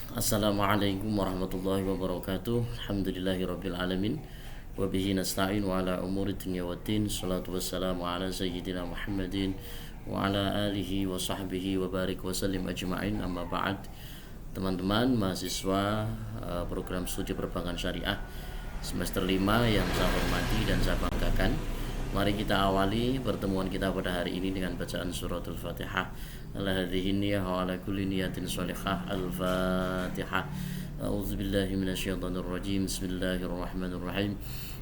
Assalamualaikum warahmatullahi wabarakatuh. Alhamdulillahirabbil alamin. Wa bihi nasta'in wa ala umuri dunya waddin. Shalatu wassalamu ala sayyidina Muhammadin wa ala alihi wa sahbihi wa barik wa sallim ajma'in. Amma ba'd. Teman-teman mahasiswa program studi perbankan syariah semester 5 yang saya hormati dan saya banggakan, mari kita awali pertemuan kita pada hari ini dengan bacaan suratul Fatihah. Ala hadhihi niyyah wa ala kulli niyatin shalihah. Al-Fatihah. A'udzu billahi minasyaitonir rajim. Bismillahirrahmanirrahim.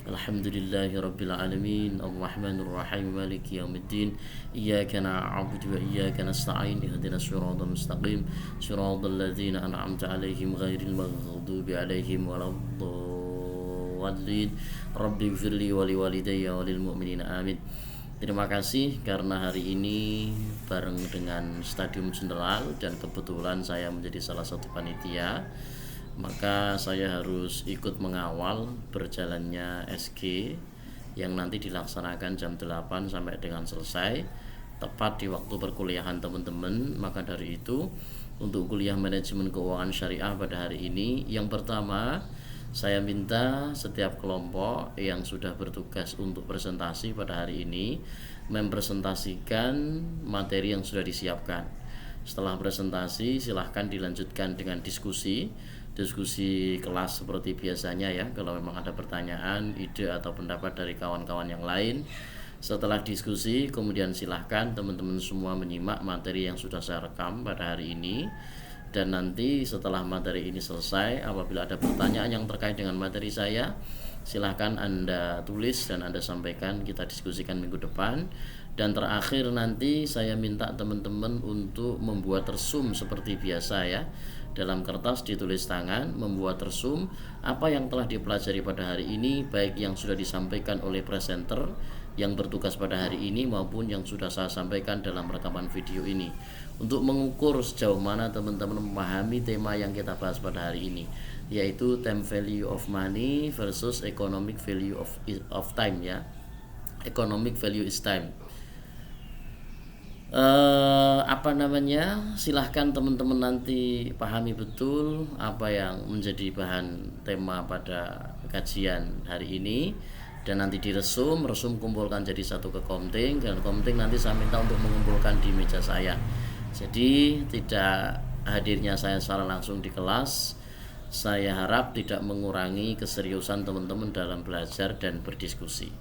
Alhamdulillahi rabbil alamin. Arrahmanir rahim. Maliki yaumiddin. Iyyaka na'budu wa iyyaka nasta'in. Ihdinas siratal mustaqim. Siratal ladzina an'amta 'alaihim ghairil maghdubi 'alaihim waladdallin. Rabbi ighfirli wa liwalidayya wa lil mu'minina amin. Terima kasih karena hari ini bareng dengan Stadium Jenderal dan kebetulan saya menjadi salah satu panitia, maka saya harus ikut mengawal berjalannya SG yang nanti dilaksanakan jam 8 sampai dengan selesai tepat di waktu perkuliahan teman-teman. Maka dari itu untuk kuliah manajemen keuangan syariah pada hari ini, yang pertama saya minta setiap kelompok yang sudah bertugas untuk presentasi pada hari ini mempresentasikan materi yang sudah disiapkan. Setelah presentasi silahkan dilanjutkan dengan diskusi kelas seperti biasanya ya. Kalau memang ada pertanyaan, ide atau pendapat dari kawan-kawan yang lain, setelah diskusi kemudian silahkan teman-teman semua menyimak materi yang sudah saya rekam pada hari ini. Dan nanti setelah materi ini selesai, apabila ada pertanyaan yang terkait dengan materi saya, silahkan Anda tulis dan Anda sampaikan, kita diskusikan minggu depan. Dan terakhir nanti saya minta teman-teman untuk membuat resume seperti biasa ya. Dalam kertas ditulis tangan, membuat resume apa yang telah dipelajari pada hari ini, baik yang sudah disampaikan oleh presenter yang bertugas pada hari ini maupun yang sudah saya sampaikan dalam rekaman video ini, untuk mengukur sejauh mana teman-teman memahami tema yang kita bahas pada hari ini, yaitu time value of money versus economic value of time ya. Economic value is time. Silahkan teman-teman nanti pahami betul apa yang menjadi bahan tema pada kajian hari ini, dan nanti resum kumpulkan jadi satu ke komting, dan komting nanti saya minta untuk mengumpulkan di meja saya. Jadi tidak hadirnya saya secara langsung di kelas, saya harap tidak mengurangi keseriusan teman-teman dalam belajar dan berdiskusi.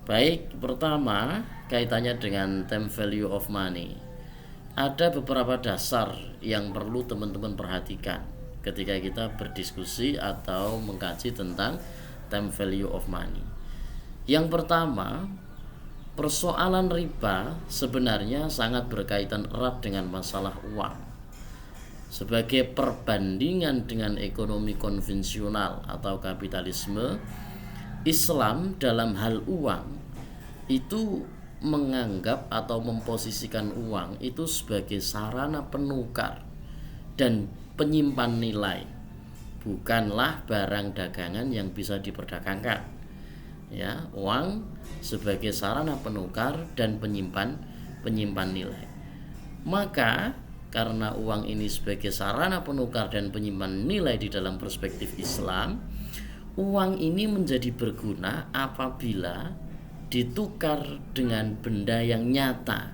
Baik, pertama kaitannya dengan time value of money. Ada beberapa dasar yang perlu teman-teman perhatikan ketika kita berdiskusi atau mengkaji tentang time value of money. Yang pertama, persoalan riba sebenarnya sangat berkaitan erat dengan masalah uang. Sebagai perbandingan dengan ekonomi konvensional atau kapitalisme, Islam dalam hal uang itu menganggap atau memposisikan uang itu sebagai sarana penukar dan penyimpan nilai, bukanlah barang dagangan yang bisa diperdagangkan. Ya, uang sebagai sarana penukar dan penyimpan nilai. Maka karena uang ini sebagai sarana penukar dan penyimpan nilai di dalam perspektif Islam, uang ini menjadi berguna apabila ditukar dengan benda yang nyata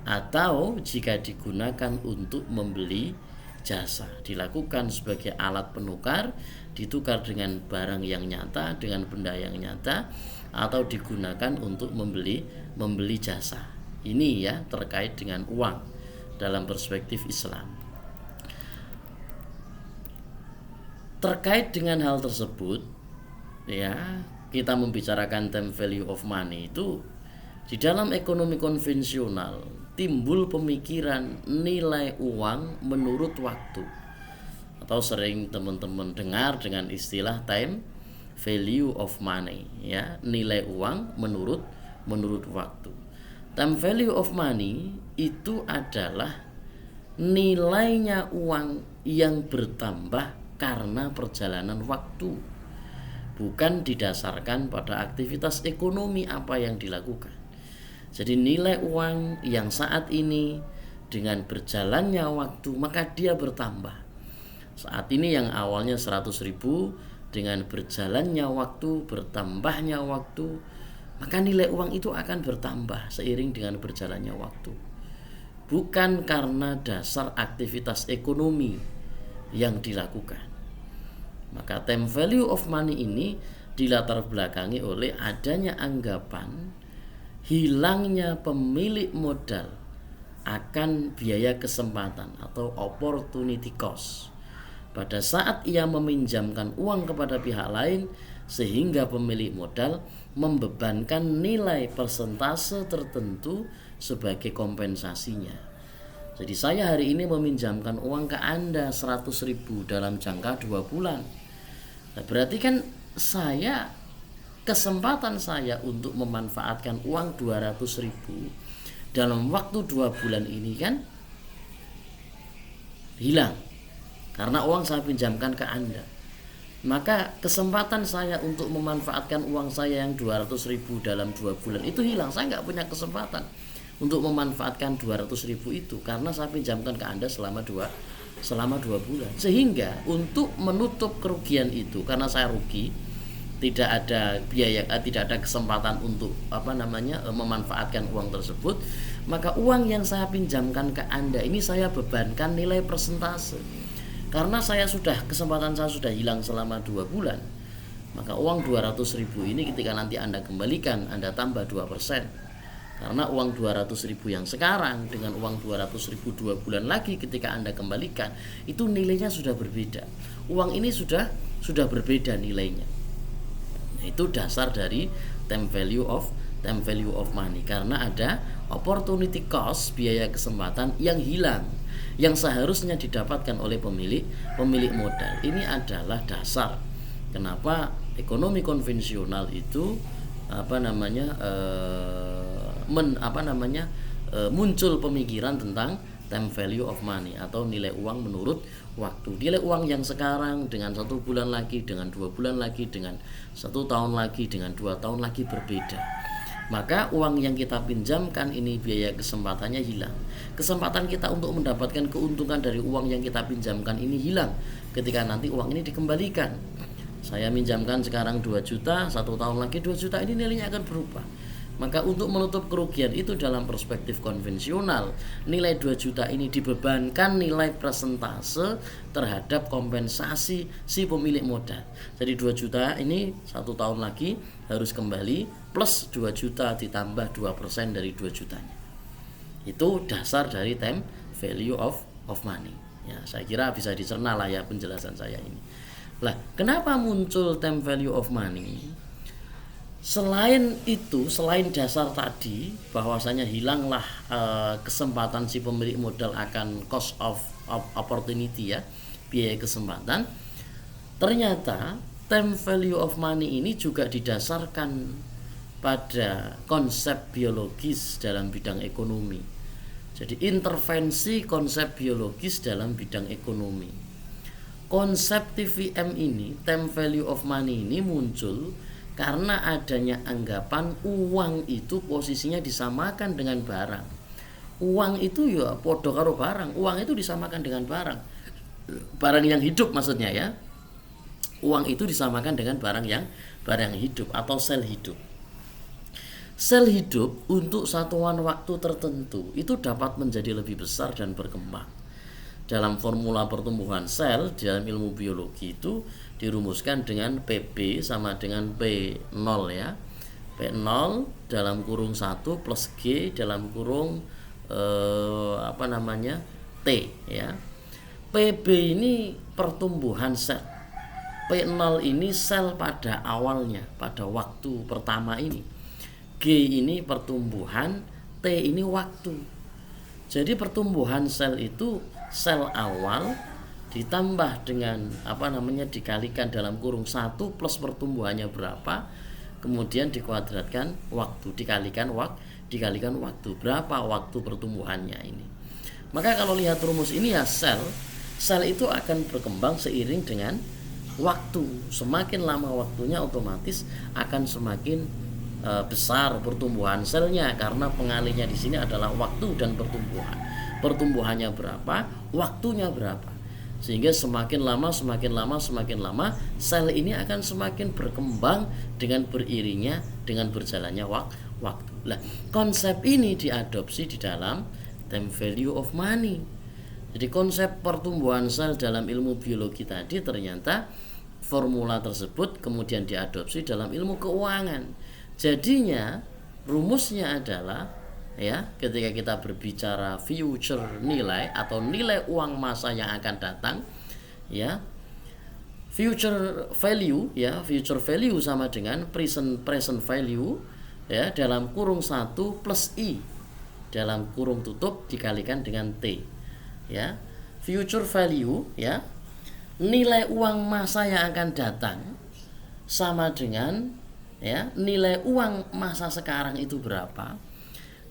atau jika digunakan untuk membeli jasa, dilakukan sebagai alat penukar, ditukar dengan barang yang nyata, dengan benda yang nyata, atau digunakan untuk membeli jasa. Ini ya terkait dengan uang dalam perspektif Islam. Terkait dengan hal tersebut ya, kita membicarakan time value of money itu di dalam ekonomi konvensional timbul pemikiran nilai uang menurut waktu, atau sering teman-teman dengar dengan istilah time value of money ya, nilai uang menurut waktu. Time value of money itu adalah nilainya uang yang bertambah karena perjalanan waktu, bukan didasarkan pada aktivitas ekonomi apa yang dilakukan. Jadi nilai uang yang saat ini dengan berjalannya waktu maka dia bertambah. Saat ini yang awalnya 100.000, dengan berjalannya waktu, bertambahnya waktu, maka nilai uang itu akan bertambah seiring dengan berjalannya waktu. Bukan karena dasar aktivitas ekonomi yang dilakukan. Maka time value of money ini dilatar belakangi oleh adanya anggapan hilangnya pemilik modal akan biaya kesempatan atau opportunity cost pada saat ia meminjamkan uang kepada pihak lain, sehingga pemilik modal membebankan nilai persentase tertentu sebagai kompensasinya. Jadi saya hari ini meminjamkan uang ke Anda 100.000 dalam jangka 2 bulan. Nah, berarti kan kesempatan saya untuk memanfaatkan uang 200.000 dalam waktu 2 bulan ini kan hilang, karena uang saya pinjamkan ke Anda. Maka kesempatan saya untuk memanfaatkan uang saya yang 200.000 dalam 2 bulan itu hilang. Saya nggak punya kesempatan untuk memanfaatkan 200.000 itu karena saya pinjamkan ke Anda selama 2 bulan. Sehingga untuk menutup kerugian itu, karena saya rugi, tidak ada biaya, tidak ada kesempatan untuk memanfaatkan uang tersebut, maka uang yang saya pinjamkan ke Anda ini saya bebankan nilai persentase. Karena kesempatan saya sudah hilang selama 2 bulan, maka uang 200.000 ini ketika nanti Anda kembalikan, Anda tambah 2%. Karena uang 200.000 yang sekarang dengan uang 200.000 2 bulan lagi ketika Anda kembalikan, itu nilainya sudah berbeda. Uang ini sudah berbeda nilainya. Nah, itu dasar dari time value of money, karena ada opportunity cost, biaya kesempatan yang hilang, yang seharusnya didapatkan oleh pemilik modal. Ini adalah dasar kenapa ekonomi konvensional itu muncul pemikiran tentang time value of money atau nilai uang menurut waktu. Nilai uang yang sekarang dengan 1 bulan lagi, dengan 2 bulan lagi, dengan 1 tahun lagi, dengan 2 tahun lagi berbeda. Maka uang yang kita pinjamkan ini biaya kesempatannya hilang. Kesempatan kita untuk mendapatkan keuntungan dari uang yang kita pinjamkan ini hilang ketika nanti uang ini dikembalikan. Saya minjamkan sekarang 2 juta, 1 tahun lagi 2 juta, ini nilainya akan berubah. Maka untuk menutup kerugian itu dalam perspektif konvensional, nilai 2 juta ini dibebankan nilai persentase terhadap kompensasi si pemilik modal. Jadi 2 juta ini 1 tahun lagi harus kembali plus 2 juta ditambah 2% dari 2 jutanya. Itu dasar dari time value of money. Ya, saya kira bisa dicerna lah ya penjelasan saya ini. Lah, kenapa muncul time value of money? Selain dasar tadi bahwasanya hilanglah kesempatan si pemilik modal akan cost of opportunity ya, biaya kesempatan. Ternyata time value of money ini juga didasarkan pada konsep biologis dalam bidang ekonomi. Jadi intervensi konsep biologis dalam bidang ekonomi. Konsep TVM ini, time value of money ini muncul karena adanya anggapan uang itu posisinya disamakan dengan barang. Uang itu ya podo karo barang. Uang itu disamakan dengan barang. Barang yang hidup maksudnya ya. Uang itu disamakan dengan barang yang hidup atau sel hidup. Sel hidup untuk satuan waktu tertentu itu dapat menjadi lebih besar dan berkembang. Dalam formula pertumbuhan sel dalam ilmu biologi itu dirumuskan dengan PB sama dengan P0 ya. P0 dalam kurung 1 plus G dalam kurung T ya. PB ini pertumbuhan sel. P0 ini sel pada awalnya, pada waktu pertama ini. G ini pertumbuhan, T ini waktu. Jadi pertumbuhan sel itu sel awal ditambah dengan dikalikan dalam kurung 1 plus pertumbuhannya berapa, kemudian dikuadratkan waktu, dikalikan waktu, berapa waktu pertumbuhannya ini. Maka kalau lihat rumus ini ya sel itu akan berkembang seiring dengan waktu. Semakin lama waktunya otomatis akan semakin besar pertumbuhan selnya, karena pengalinya di sini adalah waktu dan pertumbuhan. Pertumbuhannya berapa, waktunya berapa. Sehingga semakin lama sel ini akan semakin berkembang dengan beriringnya dengan berjalannya waktu. Nah, konsep ini diadopsi di dalam time value of money. Jadi konsep pertumbuhan sel dalam ilmu biologi tadi ternyata formula tersebut kemudian diadopsi dalam ilmu keuangan. Jadinya rumusnya adalah ya, ketika kita berbicara future nilai atau nilai uang masa yang akan datang, ya, future value sama dengan present value ya dalam kurung 1 plus i dalam kurung tutup dikalikan dengan t. Ya, future value ya, nilai uang masa yang akan datang sama dengan ya nilai uang masa sekarang itu berapa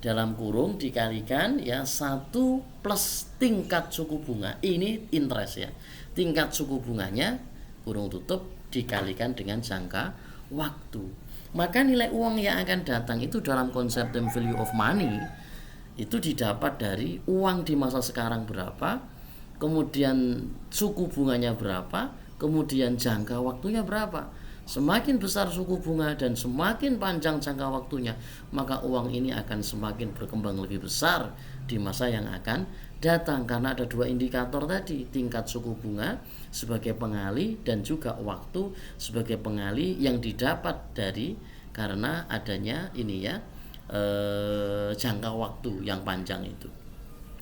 dalam kurung dikalikan ya 1 plus tingkat suku bunga, ini interest ya, tingkat suku bunganya kurung tutup dikalikan dengan jangka waktu. Maka nilai uang yang akan datang itu dalam konsep time value of money itu didapat dari uang di masa sekarang berapa, kemudian suku bunganya berapa, kemudian jangka waktunya berapa. Semakin besar suku bunga dan semakin panjang jangka waktunya, maka uang ini akan semakin berkembang lebih besar di masa yang akan datang, karena ada 2 indikator tadi, tingkat suku bunga sebagai pengali dan juga waktu sebagai pengali yang didapat dari karena adanya ini ya jangka waktu yang panjang itu.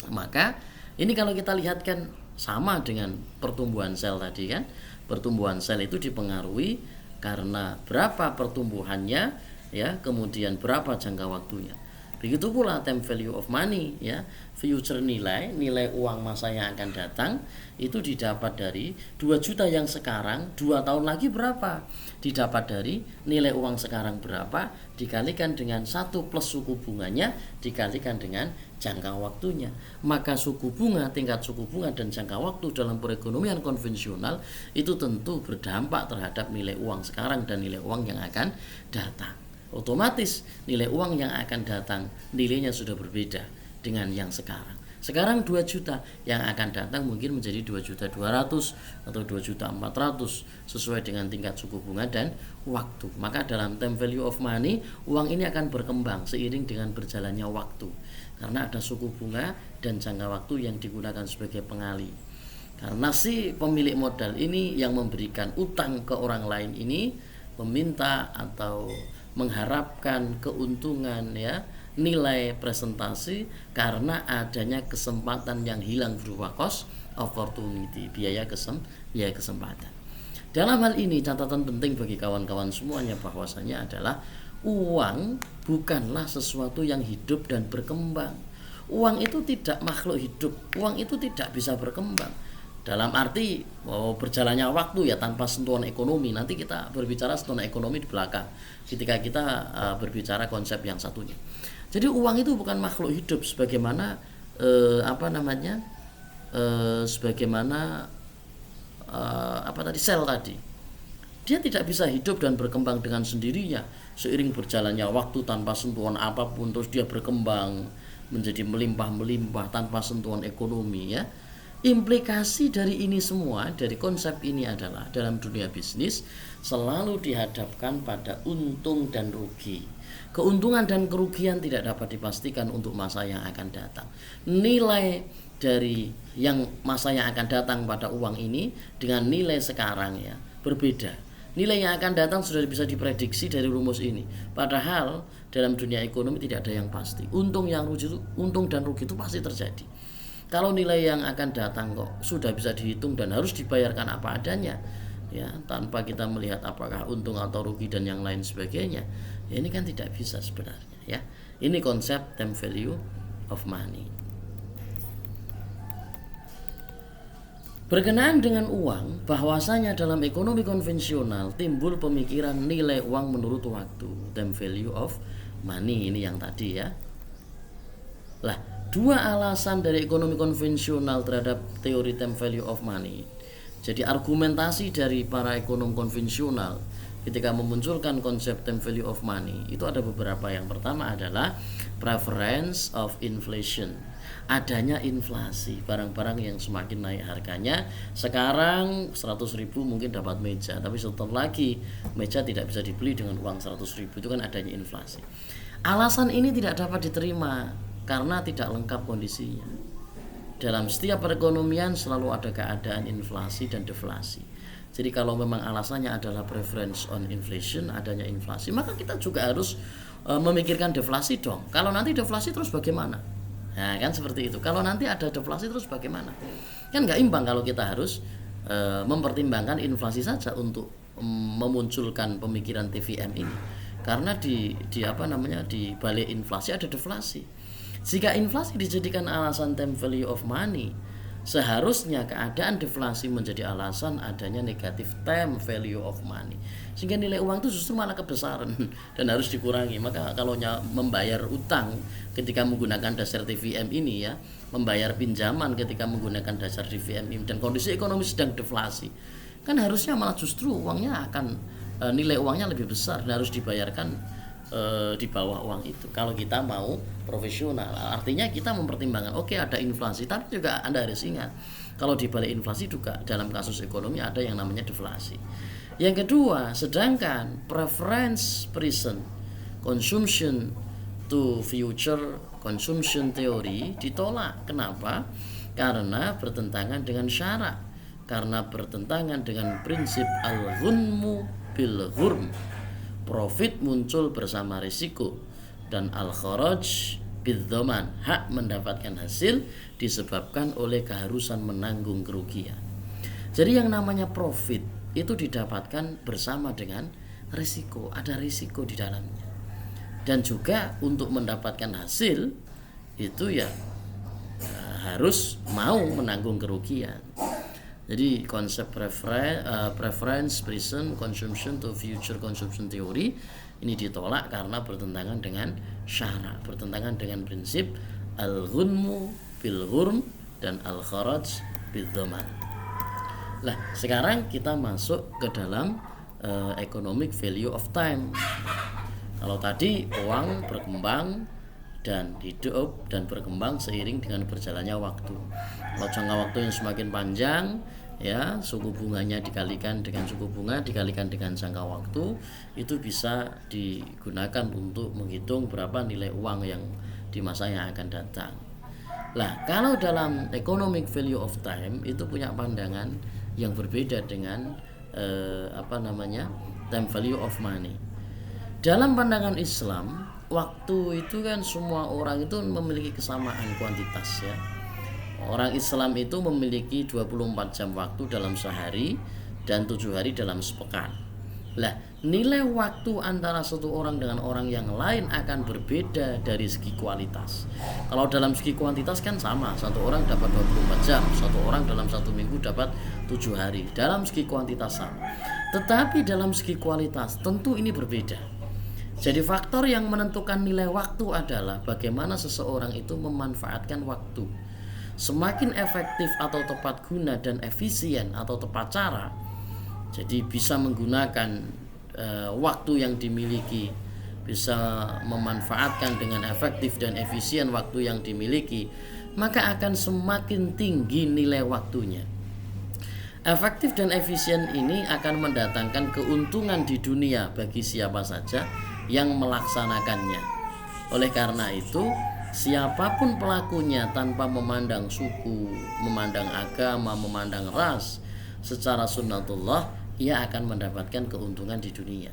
Maka ini kalau kita lihat kan sama dengan pertumbuhan sel tadi kan, pertumbuhan sel itu dipengaruhi karena berapa pertumbuhannya ya, kemudian berapa jangka waktunya. Begitu pula time value of money ya, future nilai uang masa yang akan datang itu didapat dari 2 juta yang sekarang, 2 tahun lagi berapa? Didapat dari nilai uang sekarang berapa dikalikan dengan 1 plus suku bunganya dikalikan dengan jangka waktunya. Maka suku bunga, tingkat suku bunga dan jangka waktu dalam perekonomian konvensional itu tentu berdampak terhadap nilai uang sekarang dan nilai uang yang akan datang. Otomatis nilai uang yang akan datang nilainya sudah berbeda dengan yang sekarang. Sekarang 2 juta, yang akan datang mungkin menjadi 2.200.000 atau 2.400.000 sesuai dengan tingkat suku bunga dan waktu. Maka dalam time value of money, uang ini akan berkembang seiring dengan berjalannya waktu, karena ada suku bunga dan jangka waktu yang digunakan sebagai pengali. Karena si pemilik modal ini yang memberikan utang ke orang lain ini meminta atau mengharapkan keuntungan ya, nilai presentasi karena adanya kesempatan yang hilang berupa cost opportunity, biaya kesempatan. Dalam hal ini catatan penting bagi kawan-kawan semuanya bahwasanya adalah uang bukanlah sesuatu yang hidup dan berkembang. Uang itu tidak makhluk hidup, uang itu tidak bisa berkembang. Dalam arti berjalannya waktu ya tanpa sentuhan ekonomi. Nanti kita berbicara sentuhan ekonomi di belakang ketika kita berbicara konsep yang satunya. Jadi uang itu bukan makhluk hidup sebagaimana sel tadi. Dia tidak bisa hidup dan berkembang dengan sendirinya seiring berjalannya waktu tanpa sentuhan apapun, terus dia berkembang menjadi melimpah-melimpah tanpa sentuhan ekonomi ya. Implikasi dari ini semua, dari konsep ini adalah dalam dunia bisnis selalu dihadapkan pada untung dan rugi. Keuntungan dan kerugian tidak dapat dipastikan untuk masa yang akan datang. Nilai dari yang masa yang akan datang pada uang ini dengan nilai sekarang ya berbeda. Nilai yang akan datang sudah bisa diprediksi dari rumus ini. Padahal dalam dunia ekonomi tidak ada yang pasti. Untung dan rugi itu pasti terjadi. Kalau nilai yang akan datang kok sudah bisa dihitung dan harus dibayarkan apa adanya ya, tanpa kita melihat apakah untung atau rugi dan yang lain sebagainya, ya ini kan tidak bisa sebenarnya ya. Ini konsep time value of money. Berkenaan dengan uang, bahwasanya dalam ekonomi konvensional timbul pemikiran nilai uang menurut waktu, time value of money, ini yang tadi ya. Lah, 2 alasan dari ekonomi konvensional terhadap teori time value of money. Jadi argumentasi dari para ekonom konvensional ketika memunculkan konsep time value of money itu ada beberapa. Yang pertama adalah preference of inflation, adanya inflasi, barang-barang yang semakin naik harganya. Sekarang 100.000 mungkin dapat meja, tapi setelah lagi meja tidak bisa dibeli dengan uang 100.000, itu kan adanya inflasi. Alasan ini tidak dapat diterima karena tidak lengkap kondisinya. Dalam setiap perekonomian selalu ada keadaan inflasi dan deflasi. Jadi kalau memang alasannya adalah preference on inflation, adanya inflasi, maka kita juga harus memikirkan deflasi dong. Kalau nanti deflasi terus bagaimana? Nah kan seperti itu. Kalau nanti ada deflasi terus bagaimana? Kan nggak imbang kalau kita harus mempertimbangkan inflasi saja untuk memunculkan pemikiran TVM ini. Karena di balik inflasi ada deflasi. Jika inflasi dijadikan alasan time value of money, seharusnya keadaan deflasi menjadi alasan adanya negatif time value of money, sehingga nilai uang itu justru malah kebesaran dan harus dikurangi. Maka kalau membayar utang ketika menggunakan dasar TVM ini ya, membayar pinjaman ketika menggunakan dasar TVM ini, dan kondisi ekonomi sedang deflasi, kan harusnya malah justru uangnya akan nilai uangnya lebih besar dan harus dibayarkan di bawah uang itu. Kalau kita mau profesional, artinya kita mempertimbangkan oke, ada inflasi, tapi juga Anda harus ingat kalau di balik inflasi juga dalam kasus ekonomi ada yang namanya deflasi. Yang kedua, sedangkan preference present consumption to future consumption theory ditolak. Kenapa? Karena bertentangan dengan syarak, karena bertentangan dengan prinsip al-ghunmu bil ghurm, profit muncul bersama risiko, dan al-kharaj bidzaman, hak mendapatkan hasil disebabkan oleh keharusan menanggung kerugian. Jadi yang namanya profit itu didapatkan bersama dengan risiko, ada risiko di dalamnya. Dan juga untuk mendapatkan hasil itu ya harus mau menanggung kerugian. Jadi konsep preference present consumption to future consumption theory ini ditolak karena bertentangan dengan syarak, bertentangan dengan prinsip al-ghunmu bil ghurm dan al-kharaj bil dhaman. Lah, sekarang kita masuk ke dalam economic value of time. Kalau tadi uang berkembang dan hidup dan berkembang seiring dengan berjalannya waktu. Kalau jangka waktu yang semakin panjang, ya suku bunganya dikalikan dengan suku bunga dikalikan dengan jangka waktu, itu bisa digunakan untuk menghitung berapa nilai uang yang di masa yang akan datang. Lah, kalau dalam economic value of time itu punya pandangan yang berbeda dengan time value of money. Dalam pandangan Islam, waktu itu kan semua orang itu memiliki kesamaan kuantitas ya. Orang Islam itu memiliki 24 jam waktu dalam sehari dan 7 hari dalam sepekan. Lah, nilai waktu antara satu orang dengan orang yang lain akan berbeda dari segi kualitas. Kalau dalam segi kuantitas kan sama, satu orang dapat 24 jam, satu orang dalam satu minggu dapat 7 hari. Dalam segi kuantitas sama. Tetapi dalam segi kualitas tentu ini berbeda. Jadi faktor yang menentukan nilai waktu adalah bagaimana seseorang itu memanfaatkan waktu. Semakin efektif atau tepat guna dan efisien atau tepat cara, jadi bisa menggunakan waktu yang dimiliki, bisa memanfaatkan dengan efektif dan efisien waktu yang dimiliki, maka akan semakin tinggi nilai waktunya. Efektif dan efisien ini akan mendatangkan keuntungan di dunia bagi siapa saja yang melaksanakannya. Oleh karena itu, siapapun pelakunya tanpa memandang suku, memandang agama, memandang ras, secara sunnatullah ia akan mendapatkan keuntungan di dunia.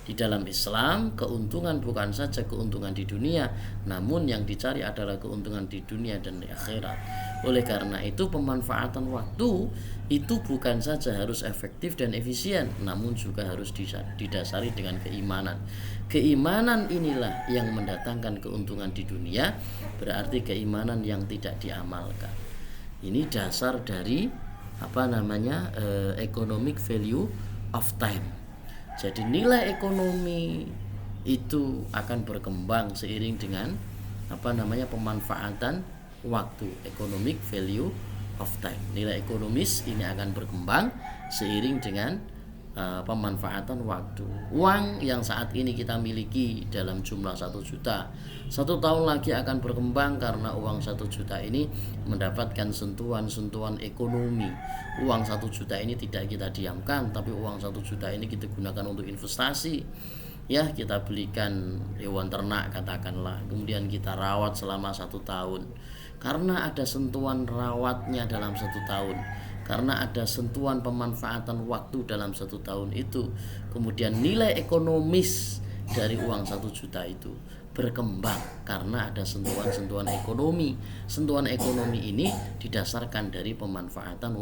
Di dalam Islam, keuntungan bukan saja keuntungan di dunia, namun yang dicari adalah keuntungan di dunia dan di akhirat. Oleh karena itu, pemanfaatan waktu itu bukan saja harus efektif dan efisien, namun juga harus didasari dengan keimanan. Keimanan inilah yang mendatangkan keuntungan di dunia, berarti keimanan yang tidak diamalkan. Ini dasar dari economic value of time. Jadi nilai ekonomi itu akan berkembang seiring dengan pemanfaatan waktu, economic value of time. Nilai ekonomis ini akan berkembang seiring dengan pemanfaatan waktu. Uang yang saat ini kita miliki dalam jumlah 1 juta, 1 tahun lagi akan berkembang karena uang 1 juta ini mendapatkan sentuhan-sentuhan ekonomi. Uang 1 juta ini tidak kita diamkan, tapi uang 1 juta ini kita gunakan untuk investasi. Ya, kita belikan hewan ternak katakanlah, kemudian kita rawat selama 1 tahun. Karena ada sentuhan rawatnya dalam 1 tahun, karena ada sentuhan pemanfaatan waktu dalam 1 tahun itu, kemudian nilai ekonomis dari uang 1 juta itu berkembang karena ada sentuhan-sentuhan ekonomi. Sentuhan ekonomi ini didasarkan dari pemanfaatan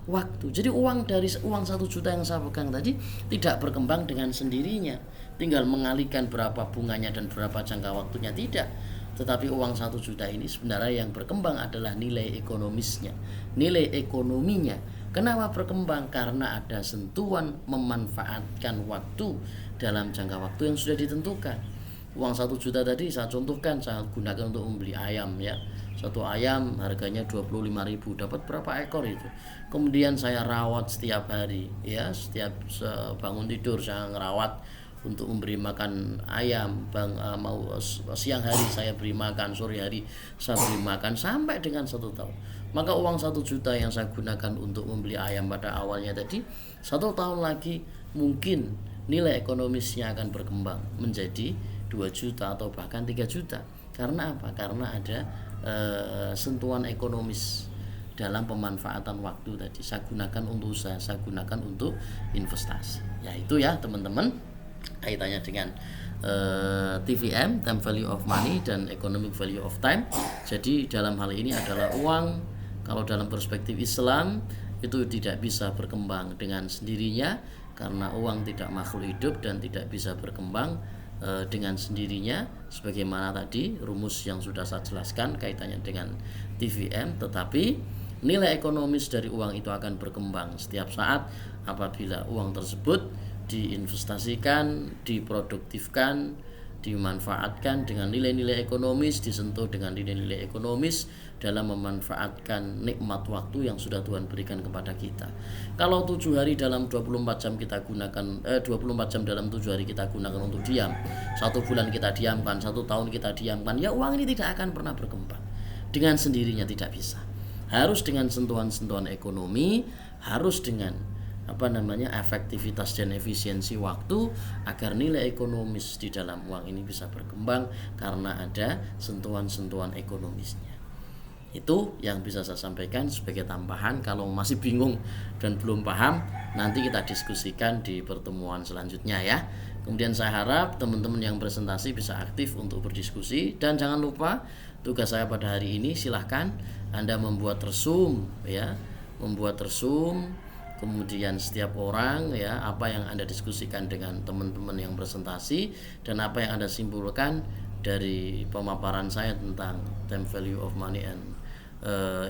waktu. Jadi uang dari uang 1 juta yang saya pegang tadi tidak berkembang dengan sendirinya, tinggal mengalihkan berapa bunganya dan berapa jangka waktunya, tidak. Tetapi uang 1 juta ini sebenarnya yang berkembang adalah nilai ekonomisnya, nilai ekonominya. Kenapa berkembang? Karena ada sentuhan memanfaatkan waktu dalam jangka waktu yang sudah ditentukan. Uang 1 juta tadi saya contohkan, saya gunakan untuk membeli ayam ya. Satu ayam harganya 25.000, dapat berapa ekor itu? Kemudian saya rawat setiap hari ya, setiap bangun tidur saya ngerawat untuk memberi makan ayam. Mau siang hari saya beri makan, sore hari saya beri makan, sampai dengan 1 tahun. Maka uang 1 juta yang saya gunakan untuk membeli ayam pada awalnya tadi, 1 tahun lagi mungkin nilai ekonomisnya akan berkembang menjadi 2 juta atau bahkan 3 juta. Karena apa? Karena ada sentuhan ekonomis dalam pemanfaatan waktu tadi. Saya gunakan untuk usaha, saya gunakan untuk investasi. Ya itu ya teman-teman, kaitannya dengan TVM, time value of money, dan economic value of time. Jadi dalam hal ini adalah uang, kalau dalam perspektif Islam itu tidak bisa berkembang dengan sendirinya, karena uang tidak makhluk hidup dan tidak bisa berkembang dengan sendirinya, sebagaimana tadi rumus yang sudah saya jelaskan kaitannya dengan TVM. Tetapi nilai ekonomis dari uang itu akan berkembang setiap saat apabila uang tersebut diinvestasikan, diproduktifkan, dimanfaatkan dengan nilai-nilai ekonomis, disentuh dengan nilai-nilai ekonomis dalam memanfaatkan nikmat waktu yang sudah Tuhan berikan kepada kita. Kalau 7 hari dalam 24 jam kita gunakan 24 jam dalam 7 hari kita gunakan untuk diam, 1 bulan kita diamkan, 1 tahun kita diamkan, ya uang ini tidak akan pernah berkembang dengan sendirinya, tidak bisa. Harus dengan sentuhan-sentuhan ekonomi, harus dengan efektivitas dan efisiensi waktu, agar nilai ekonomis di dalam uang ini bisa berkembang karena ada sentuhan-sentuhan ekonomisnya. Itu yang bisa saya sampaikan sebagai tambahan. Kalau masih bingung dan belum paham, nanti kita diskusikan di pertemuan selanjutnya ya. Kemudian saya harap teman-teman yang presentasi bisa aktif untuk berdiskusi, dan jangan lupa tugas saya pada hari ini, silahkan Anda membuat resume ya, kemudian setiap orang ya, apa yang Anda diskusikan dengan teman-teman yang presentasi dan apa yang Anda simpulkan dari pemaparan saya tentang time value of money and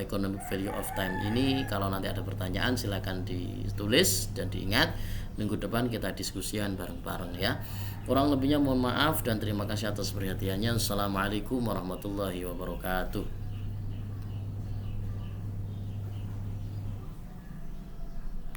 economic value of time ini. Kalau nanti ada pertanyaan silakan ditulis, dan diingat minggu depan kita diskusian bareng-bareng ya. Kurang lebihnya mohon maaf dan terima kasih atas perhatiannya. Assalamualaikum warahmatullahi wabarakatuh.